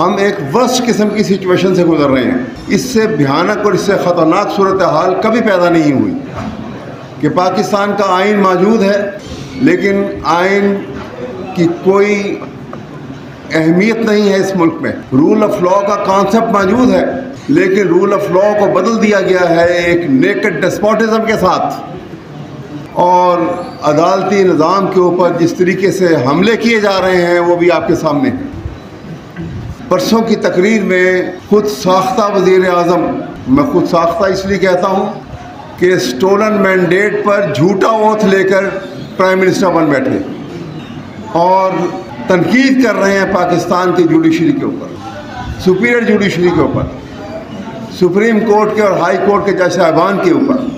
हम एक वर्स्ट किस्म की सिचुएशन से गुजर रहे हैं। इससे भयानक और इससे ख़तरनाक सूरत हाल कभी पैदा नहीं हुई कि पाकिस्तान का आइन मौजूद है, लेकिन आइन की कोई अहमियत नहीं है इस मुल्क में। रूल ऑफ लॉ का कॉन्सेप्ट मौजूद है, लेकिन रूल ऑफ लॉ को बदल दिया गया है एक नेकेड डेस्पोटिज्म के साथ। और अदालती निज़ाम के ऊपर जिस तरीके से हमले किए जा रहे हैं वो भी आपके सामने है। परसों की तकरीर में खुद साख्ता वज़ीर आज़म, मैं खुद साख्ता इसलिए कहता हूँ कि स्टोलन मैंडेट पर झूठा ओथ लेकर प्राइम मिनिस्टर बन बैठे और तनकीद कर रहे हैं पाकिस्तान की जुडिशरी के ऊपर, सुपीरियर जुडिशरी के ऊपर, सुप्रीम कोर्ट के और हाई कोर्ट के जज साहिबान के ऊपर,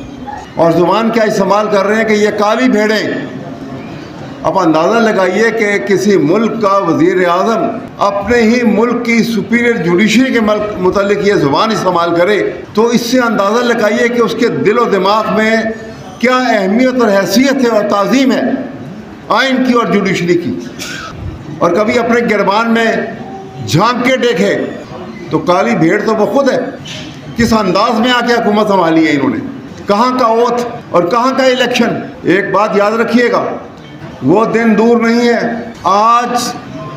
और ज़ुबान क्या इस्तेमाल कर रहे हैं कि ये काली भेड़ें। अब अंदाज़ा लगाइए कि किसी मुल्क का वज़ीर आज़म अपने ही मुल्क की सुपीरियर जुडिशरी के मुतालिक ये ज़ुबान इस्तेमाल करे, तो इससे अंदाज़ा लगाइए कि उसके दिल और दिमाग में क्या अहमियत और हैसियत है और ताज़ीम है आइन की और जुडिशरी की। और कभी अपने गिरबान में झांक के देखे तो काली भेड़ तो वो खुद है। किस अंदाज में आके हुकूमत संभाली है इन्होंने, कहाँ का ओथ और कहाँ का इलेक्शन। एक बात याद रखिएगा, वो दिन दूर नहीं है। आज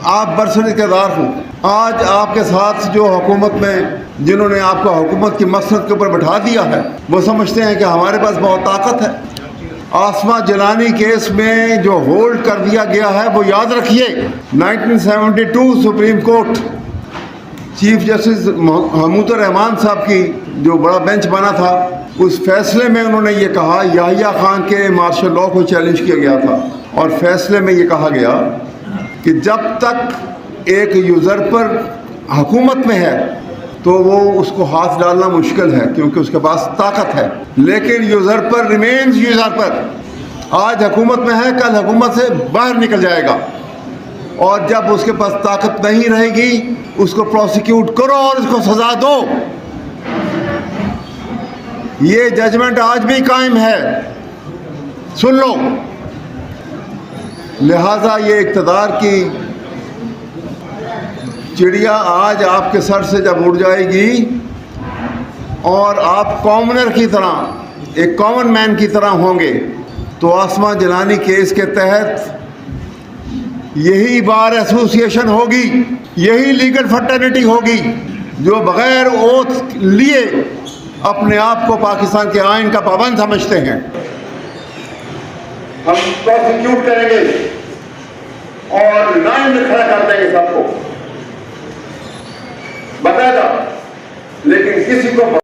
आप बरसर-ए-इक़्तिदार हो, आज आपके साथ जो हुकूमत में जिन्होंने आपको हुकूमत की मकसद के ऊपर बैठा दिया है, वो समझते हैं कि हमारे पास बहुत ताकत है। आसमा जिलानी केस में जो होल्ड कर दिया गया है वो याद रखिए, 1972 supreme court chief justice Mahmud Rahman साहब की जो बड़ा बेंच बना था, उस फैसले में उन्होंने ये कहा, याहिया खान के मार्शल लॉ को चैलेंज किया गया था और फैसले में ये कहा गया कि जब तक एक यूज़रपर हुकूमत में है तो वो उसको हाथ डालना मुश्किल है क्योंकि उसके पास ताकत है, लेकिन यूज़रपर रिमेन्स यूज़रपर। आज हुकूमत में है, कल हुकूमत से बाहर निकल जाएगा, और जब उसके पास ताकत नहीं रहेगी उसको प्रोसिक्यूट करो और उसको सजा दो। ये जजमेंट आज भी कायम है, सुन लो। लिहाजा ये इक़्तिदार की चिड़िया आज आपके सर से जब उड़ जाएगी और आप कॉमनर की तरह, एक कॉमन मैन की तरह होंगे, तो आसमा जिलानी केस के तहत यही बार एसोसिएशन होगी, यही लीगल फर्टर्निटी होगी जो बग़ैर ओथ लिए अपने आप को पाकिस्तान के आइन का पाबंद समझते हैं। हम प्रोसिक्यूट करेंगे और लाइन में खड़ा कर देंगे सबको, बताएगा, लेकिन किसी को